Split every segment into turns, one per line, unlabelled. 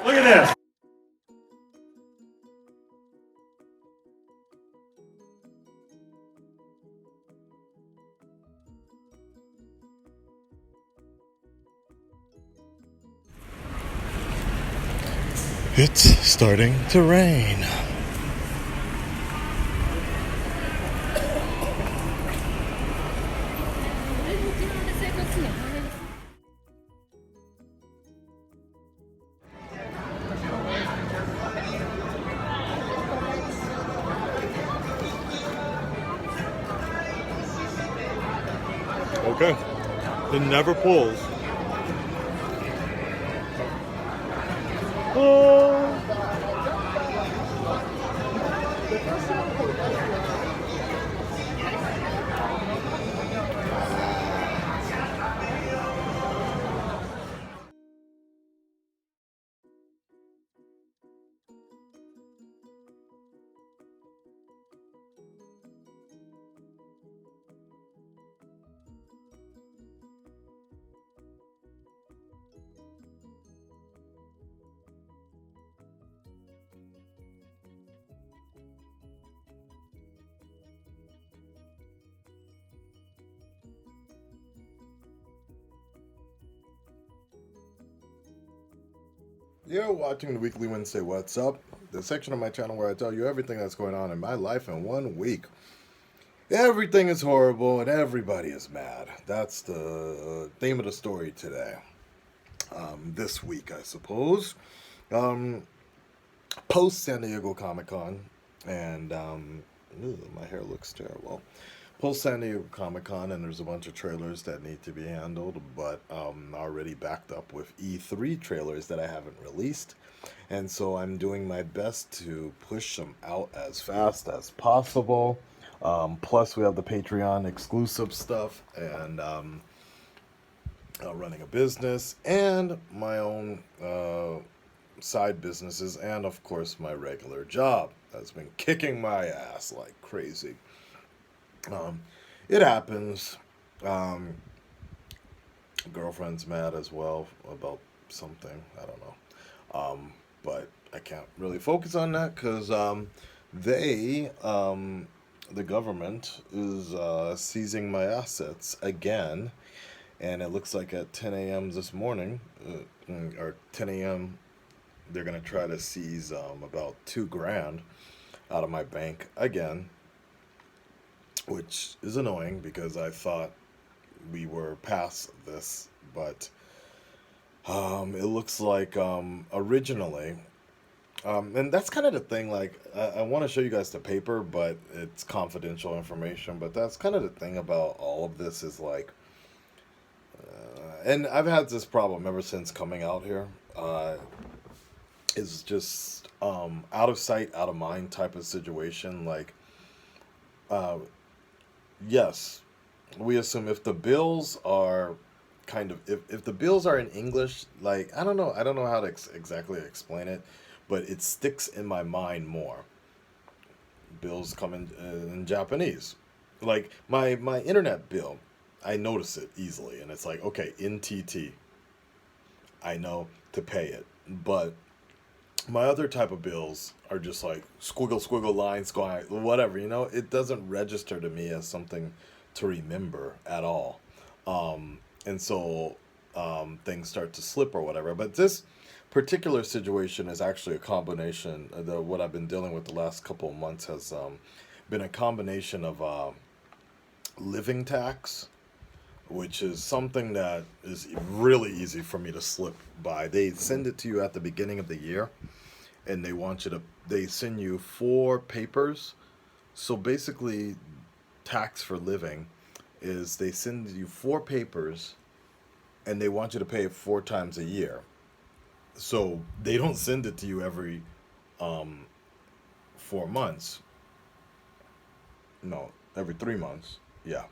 Look at this.
It's starting to rain. Okay. It never pulls. Oh. You're watching the Weekly Wednesday What's Up, the section of my channel where I tell you everything that's going on in my life in 1 week. Everything is horrible and everybody is mad. That's the theme of the story today. This week, I suppose. Post San Diego Comic Con, and my hair looks terrible. Post San Diego Comic Con, and there's a bunch of trailers that need to be handled, but already backed up with E3 trailers that I haven't released, and so I'm doing my best to push them out as fast as possible. Plus, we have the Patreon exclusive stuff, and running a business, and my own side businesses, and of course my regular job that's been kicking my ass like crazy. Um, it happens. Um, Girlfriend's mad as well about something. I don't know. But I can't really focus on that because they, the government, is seizing my assets again. And it looks like at 10 a.m. this morning, or 10 a.m., they're going to try to seize about 2 grand out of my bank again, which is annoying because I thought we were past this, but it looks like originally, and that's kind of the thing. Like, I want to show you guys the paper, but it's confidential information. But that's kind of the thing about all of this is like, and I've had this problem ever since coming out here. Is just out of sight, out of mind type of situation. Like, uh, yes, we assume if the bills are kind of if the bills are in English, like I don't know how to exactly explain it, but it sticks in my mind more. Bills come in Japanese, like my internet bill, I notice it easily, and it's like okay, in TT, I know to pay it, but my other type of bills are just like squiggle squiggle line squiggle whatever, it doesn't register to me as something to remember at all. And so things start to slip or whatever, but this particular situation is actually a combination what I've been dealing with the last couple of months has been a combination of living tax, which is something that is really easy for me to slip by. They send it to you at the beginning of the year, and they send you 4 papers. So basically, tax for living is they send you 4 papers, and they want you to pay it 4 times a year. So they don't send it to you every 4 months. No, every 3 months. Yeah,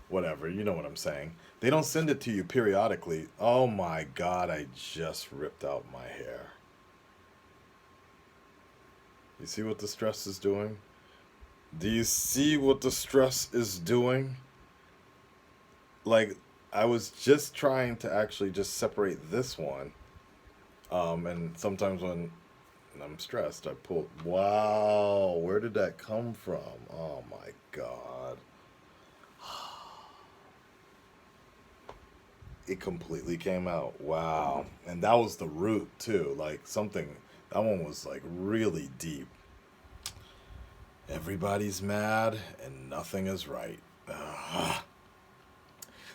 whatever. You know what I'm saying. They don't send it to you periodically. Oh my God, I just ripped out my hair. You see what the stress is doing? Do you see what the stress is doing? Like, I was just trying to actually just separate this one, And sometimes when I'm stressed, I pull. Wow, where did that come from? Oh my god. It completely came out. Wow. And that was the root too. Like something that one was like really deep. Everybody's mad and nothing is right. Ugh.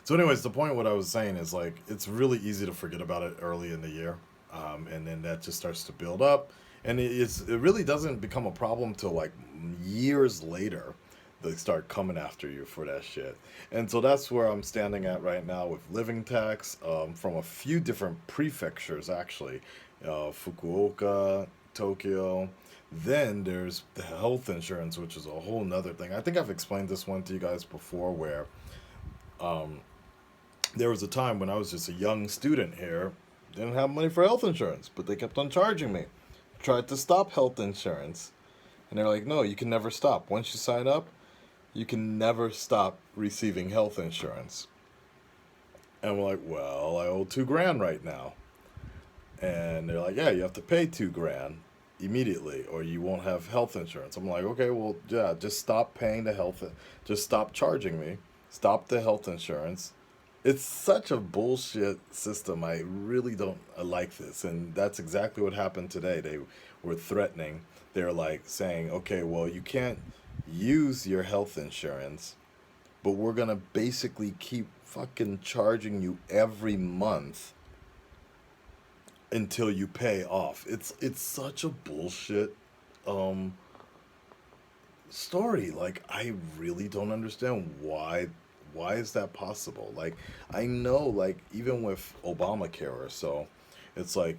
So, anyways, the point what I was saying is like it's really easy to forget about it early in the year, and then that just starts to build up, and it really doesn't become a problem till like years later. They start coming after you for that shit, and so that's where I'm standing at right now with living tax from a few different prefectures actually, Fukuoka, Tokyo. Then there's the health insurance, which is a whole nother thing. I think I've explained this one to you guys before, where um, there was a time when I was just a young student here, didn't have money for health insurance, but they kept on charging me. Tried to stop health insurance, and they're like, no, you can never stop. Once you sign up, you can never stop receiving health insurance. And we're like, well, I owe 2 grand right now. And they're like, yeah, you have to pay 2 grand immediately or you won't have health insurance. I'm like, okay, well, yeah, just stop paying the health, just stop charging me, stop the health insurance. It's such a bullshit system. I really don't like this. And that's exactly what happened today. They were threatening. They're like saying, okay, well, you can't use your health insurance, but we're going to basically keep fucking charging you every month until you pay off. It's such a bullshit um story. Like I really don't understand why is that possible? Like I know like even with Obamacare or so, it's like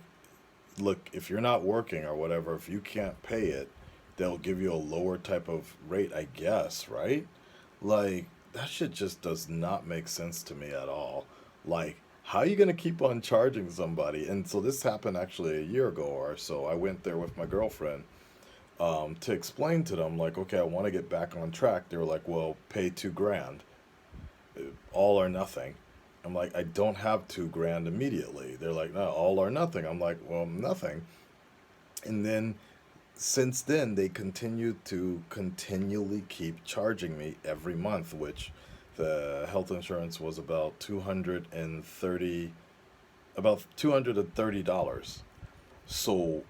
look, if you're not working or whatever, if you can't pay it, they'll give you a lower type of rate, I guess, right? Like that shit just does not make sense to me at all. Like how are you going to keep on charging somebody? And so this happened actually a year ago or so. I went there with my girlfriend to explain to them, like, okay, I want to get back on track. They were like, well, pay 2 grand, all or nothing. I'm like, I don't have 2 grand immediately. They're like, no, all or nothing. I'm like, well, nothing. And then since then, they continue to continually keep charging me every month, which the health insurance was about $230. So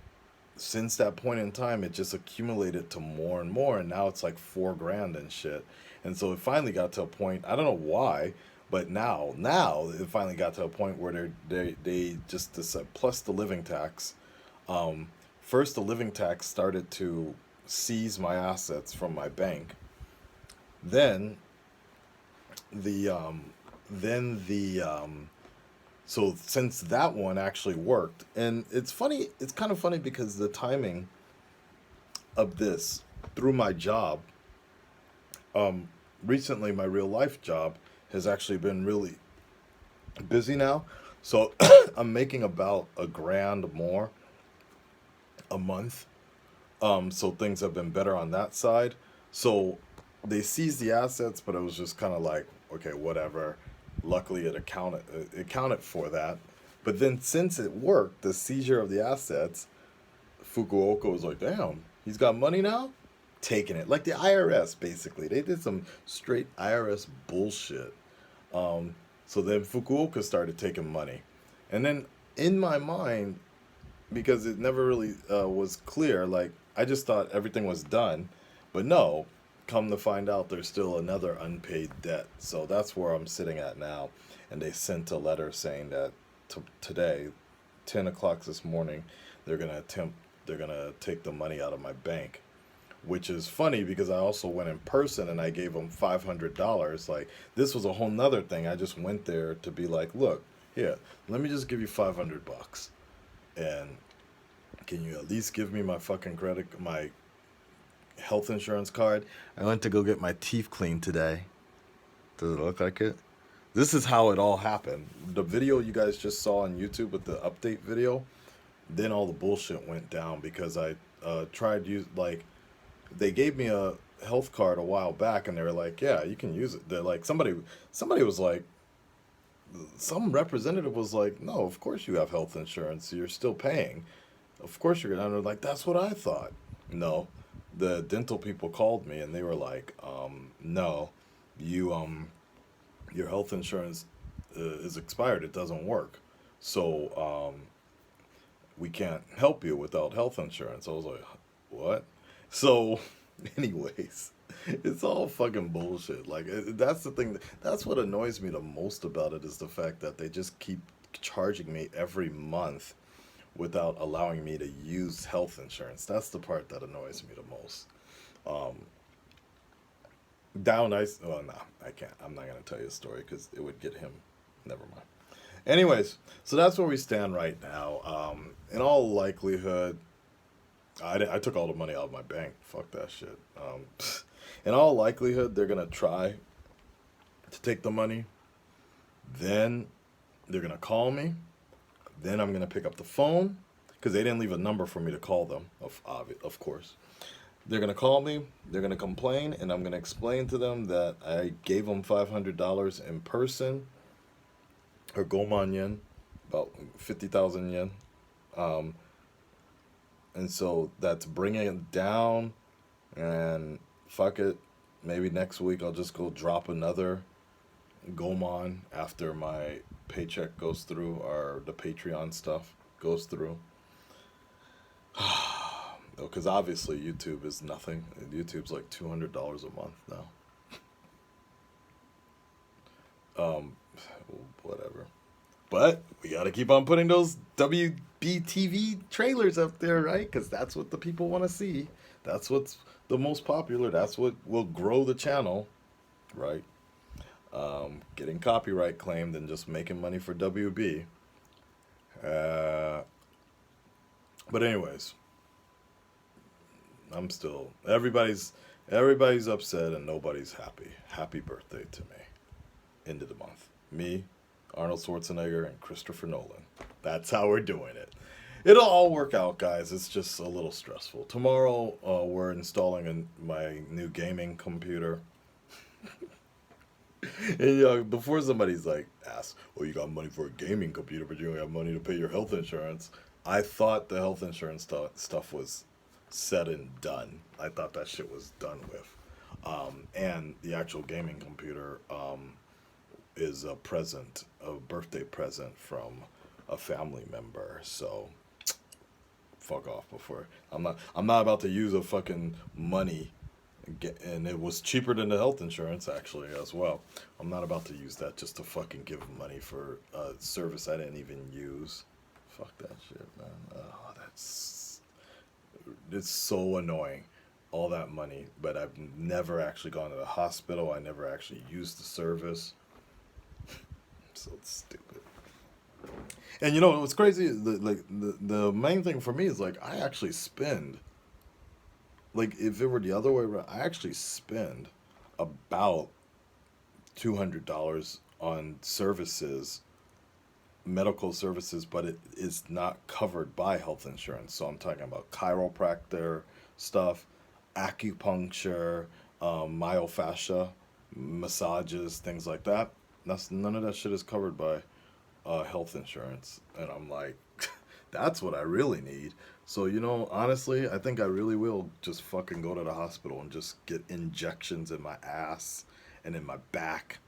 since that point in time, it just accumulated to more and more, and now it's like 4 grand and shit. And so it finally got to a point. I don't know why, but now it finally got to a point where they just decide, plus the living tax. Um, First, the living tax started to seize my assets from my bank. Then the then the so since that one actually worked, and it's funny, it's kind of funny because the timing of this through my job, um, recently my real life job has actually been really busy now. So I'm making about 1 grand more a month. So things have been better on that side. So they seized the assets, but it was just kind of like, okay, whatever. Luckily, it accounted for that. But then since it worked, the seizure of the assets, Fukuoka was like, damn, he's got money now? Taking it. Like the IRS, basically. They did some straight IRS bullshit. So then Fukuoka started taking money. And then in my mind, because it never really was clear. Like I just thought everything was done, but no. Come to find out, there's still another unpaid debt. So that's where I'm sitting at now. And they sent a letter saying that today, 10 o'clock this morning, they're gonna attempt. They're gonna take the money out of my bank, which is funny because I also went in person and I gave them $500. Like this was a whole nother thing. I just went there to be like, look, here, let me just give you $500 and can you at least give me my fucking my health insurance card? I went to go get my teeth cleaned today. Does it look like it? This is how it all happened. The video you guys just saw on YouTube with the update video, then all the bullshit went down because I tried use like they gave me a health card a while back and they were like, yeah, you can use it. They're like somebody was like some representative was like, no, of course you have health insurance. You're still paying. Of course you're gonna. And they're like, that's what I thought. No, the dental people called me and they were like, no, you your health insurance is expired. It doesn't work. So we can't help you without health insurance. I was like, what? So, anyways, it's all fucking bullshit. Like that's the thing. That's what annoys me the most about it is the fact that they just keep charging me every month without allowing me to use health insurance. That's the part that annoys me the most. Um, Down ice. Oh no, I can't. I'm not gonna tell you a story because it would get him. Never mind. Anyways, so that's where we stand right now. In all likelihood, I took all the money out of my bank. Fuck that shit. In all likelihood, they're gonna try to take the money. Then they're gonna call me. Then I'm gonna pick up the phone because they didn't leave a number for me to call them. Of course, they're gonna call me. They're gonna complain, and I'm gonna explain to them that I gave them $500 in person or Goman yen, about 50,000 yen. Um, and so that's bringing it down. And fuck it, maybe next week I'll just go drop another Goman after my paycheck goes through or the Patreon stuff goes through. Because obviously YouTube is nothing. YouTube's like $200 a month now. Um, Whatever. But we got to keep on putting those WBTV trailers up there, right? Because that's what the people want to see. That's what's the most popular. That's what will grow the channel, right? Getting copyright claimed and just making money for WB. Uh, but anyways, I'm still everybody's upset and nobody's happy. Happy birthday to me. End of the month. Me, Arnold Schwarzenegger, and Christopher Nolan. That's how we're doing it. It'll all work out, guys. It's just a little stressful. Tomorrow, we're installing my new gaming computer. And before somebody's like asks, "Oh, you got money for a gaming computer, but you don't have money to pay your health insurance," I thought the health insurance stuff was said and done. I thought that shit was done with. And the actual gaming computer is a birthday present from a family member. So fuck off before I'm not about to use a fucking money and it was cheaper than the health insurance actually as well. I'm not about to use that just to fucking give money for a service I didn't even use. Fuck that shit, man. Oh, it's so annoying. All that money, but I've never actually gone to the hospital. I never actually used the service. So it's stupid. And what's crazy? The main thing for me is like I actually spend like if it were the other way around, I actually spend about $200 on services, medical services, but it is not covered by health insurance. So I'm talking about chiropractor stuff, acupuncture, myofascia, massages, things like that. That's none of that shit is covered by health insurance, and I'm like, that's what I really need. So honestly, I think I really will just fucking go to the hospital and just get injections in my ass and in my back,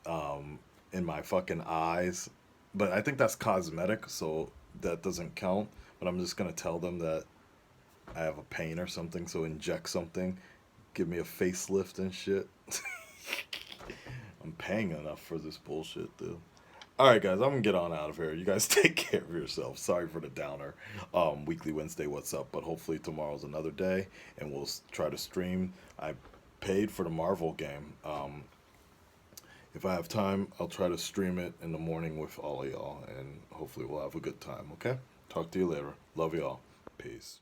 in my fucking eyes. But I think that's cosmetic, so that doesn't count. But I'm just gonna tell them that I have a pain or something, so inject something, give me a facelift and shit. I'm paying enough for this bullshit, dude. All right, guys, I'm gonna get on out of here. You guys take care of yourselves. Sorry for the downer. Weekly Wednesday, what's up? But hopefully tomorrow's another day, and we'll try to stream. I paid for the Marvel game. If I have time, I'll try to stream it in the morning with all of y'all, and hopefully we'll have a good time. Okay? Talk to you later. Love y'all. Peace.